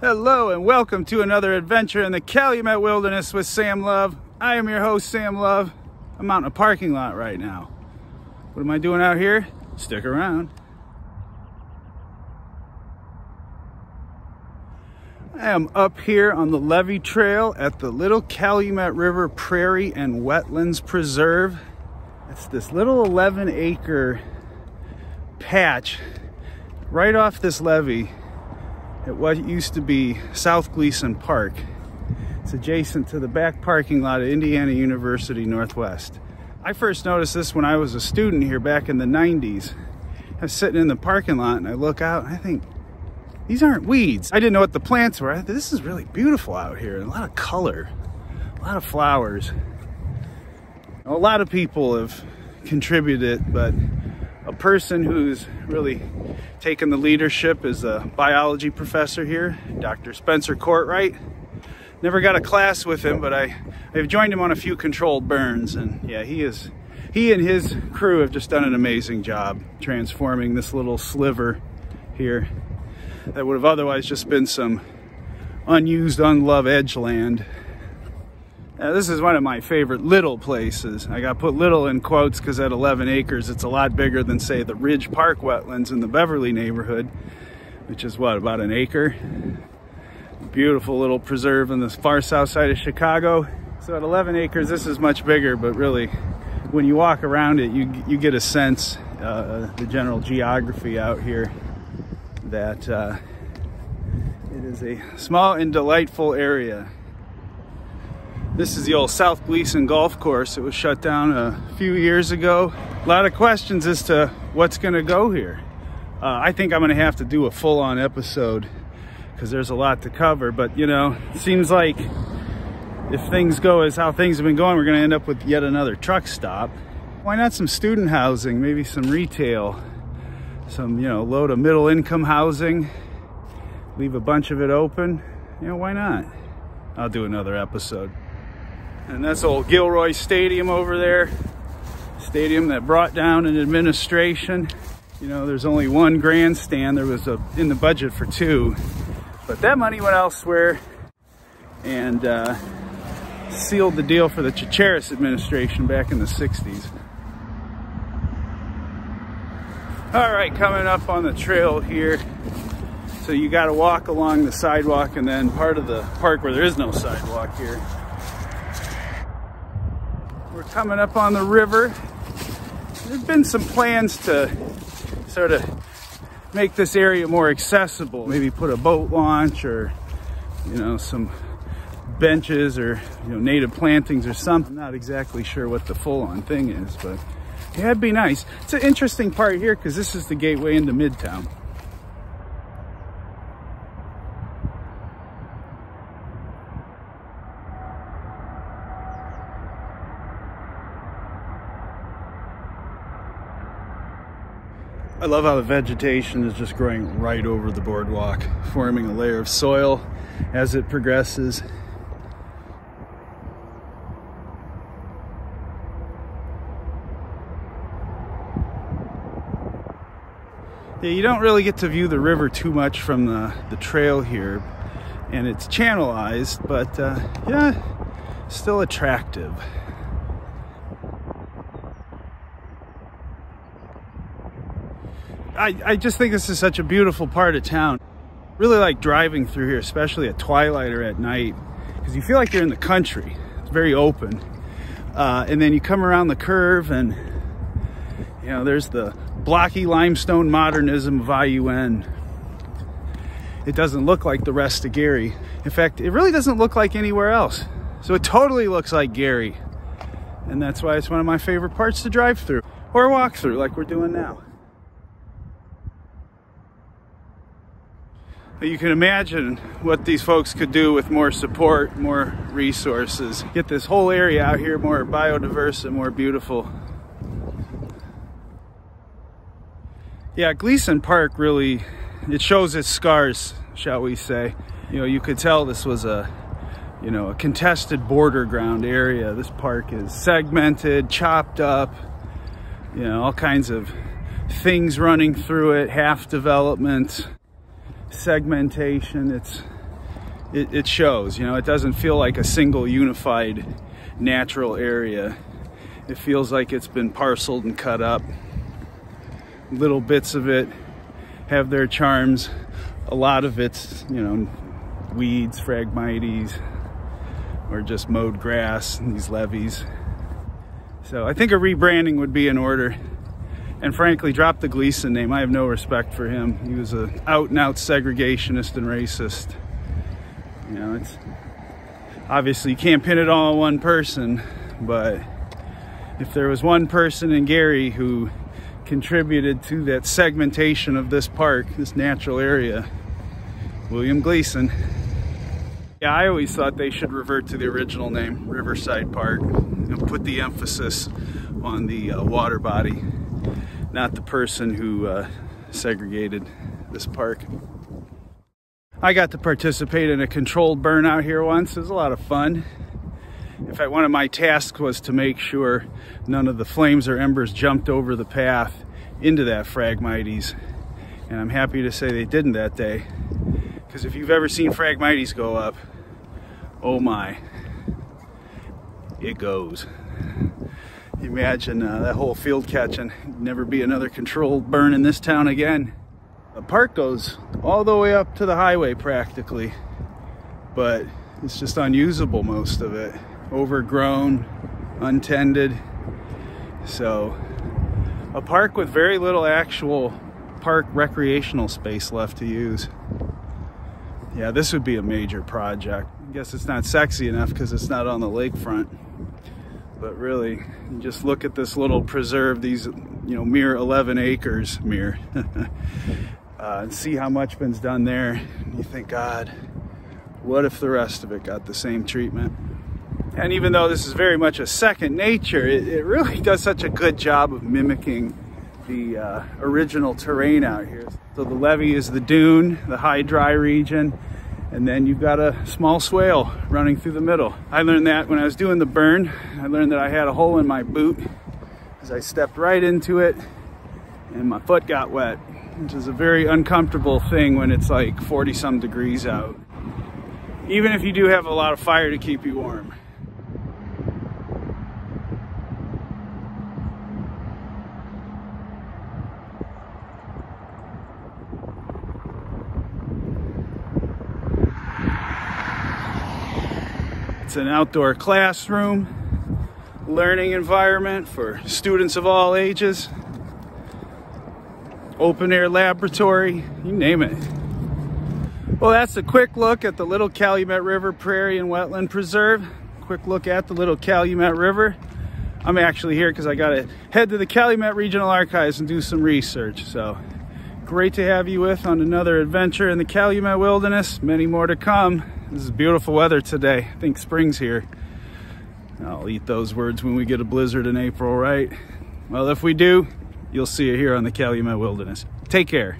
Hello and welcome to another adventure in the Calumet Wilderness with Sam Love. I am your host, Sam Love. I'm out in a parking lot right now. What am I doing out here? Stick around. I am up here on the levee trail at the Little Calumet River Prairie and Wetlands Preserve. It's this little 11-acre patch right off this levee at what used to be South Gleason Park. It's adjacent to the back parking lot at Indiana University Northwest. I first noticed this when I was a student here back in the 90s. I was sitting in the parking lot and I look out and I think, these aren't weeds. I didn't know what the plants were. I thought, this is really beautiful out here. A lot of color, a lot of flowers. A lot of people have contributed, but a person who's really taken the leadership is a biology professor here, Dr. Spencer Courtwright. Never got a class with him, but I've joined him on a few controlled burns, and yeah, he and his crew have just done an amazing job transforming this little sliver here that would have otherwise just been some unused, unloved edgeland. This is one of my favorite little places. I got put little in quotes because at 11 acres, it's a lot bigger than, say, the Ridge Park wetlands in the Beverly neighborhood, which is what, about an acre? Beautiful little preserve on the far south side of Chicago. So at 11 acres, this is much bigger, but really, when you walk around it, you get a sense, the general geography out here, that it is a small and delightful area. This is the old South Gleason Golf Course. It was shut down a few years ago. A lot of questions as to what's gonna go here. I think I'm gonna have to do a full-on episode because there's a lot to cover, but you know, it seems like if things go as how things have been going, we're gonna end up with yet another truck stop. Why not some student housing, maybe some retail, some, you know, low to middle income housing, leave a bunch of it open, you know, why not? I'll do another episode. And that's old Gilroy Stadium over there. Stadium that brought down an administration. You know, there's only one grandstand. There was in the budget for two, but that money went elsewhere and sealed the deal for the Chicheris administration back in the 60s. All right, coming up on the trail here. So you got to walk along the sidewalk and then part of the park where there is no sidewalk here. We're coming up on the river. There's been some plans to sort of make this area more accessible. Maybe put a boat launch or, you know, some benches or, you know, native plantings or something. Not exactly sure what the full-on thing is, but yeah, it'd be nice. It's an interesting part here because this is the gateway into Midtown. I love how the vegetation is just growing right over the boardwalk, forming a layer of soil as it progresses. Yeah, you don't really get to view the river too much from the trail here, and it's channelized, but yeah, still attractive. I just think this is such a beautiful part of town. Really like driving through here, especially at twilight or at night, because you feel like you're in the country. It's very open. And then you come around the curve and, you know, there's the blocky limestone modernism of IUN. It doesn't look like the rest of Gary. In fact, it really doesn't look like anywhere else. So it totally looks like Gary. And that's why it's one of my favorite parts to drive through or walk through like we're doing now. You can imagine what these folks could do with more support, more resources. Get this whole area out here more biodiverse and more beautiful. Yeah, Gleason Park really, it shows its scars, shall we say. You know, you could tell this was a contested border ground area. This park is segmented, chopped up, you know, all kinds of things running through it, half development, segmentation. it shows. You know, it doesn't feel like a single unified natural area. It feels like it's been parceled and cut up. Little bits of it have their charms. A lot of it's, you know, weeds, phragmites, or just mowed grass in these levees. So I think a rebranding would be in order. And frankly, drop the Gleason name. I have no respect for him. He was an out-and-out segregationist and racist. You know, it's obviously you can't pin it all on one person, but if there was one person in Gary who contributed to that segmentation of this park, this natural area, William Gleason. Yeah, I always thought they should revert to the original name, Riverside Park, and put the emphasis on the water body, not the person who segregated this park. I got to participate in a controlled burn out here once. It was a lot of fun. In fact, one of my tasks was to make sure none of the flames or embers jumped over the path into that Phragmites. And I'm happy to say they didn't that day. Because if you've ever seen Phragmites go up, oh my, it goes. Imagine that whole field catching. Never be another controlled burn in this town again. The park goes all the way up to the highway practically, but it's just unusable, most of it. Overgrown, untended. So a park with very little actual park recreational space left to use. Yeah, this would be a major project. I guess it's not sexy enough because it's not on the lakefront. But really, you just look at this little preserve, these, you know, mere 11 acres, and see how much been's done there. You think, God, what if the rest of it got the same treatment? And even though this is very much a second nature, it really does such a good job of mimicking the original terrain out here. So the levee is the dune, the high dry region, and then you've got a small swale running through the middle. I learned that when I was doing the burn. I learned that I had a hole in my boot as I stepped right into it and my foot got wet, which is a very uncomfortable thing when it's like 40-some degrees out, even if you do have a lot of fire to keep you warm. It's an outdoor classroom, learning environment for students of all ages, open air laboratory, you name it. Well, that's a quick look at the Little Calumet River Prairie and Wetland Preserve. Quick look at the Little Calumet River. I'm actually here because I got to head to the Calumet Regional Archives and do some research. So great to have you with on another adventure in the Calumet Wilderness. Many more to come. This is beautiful weather today. I think spring's here. I'll eat those words when we get a blizzard in April, right? Well, if we do, you'll see it here on the Calumet Wilderness. Take care.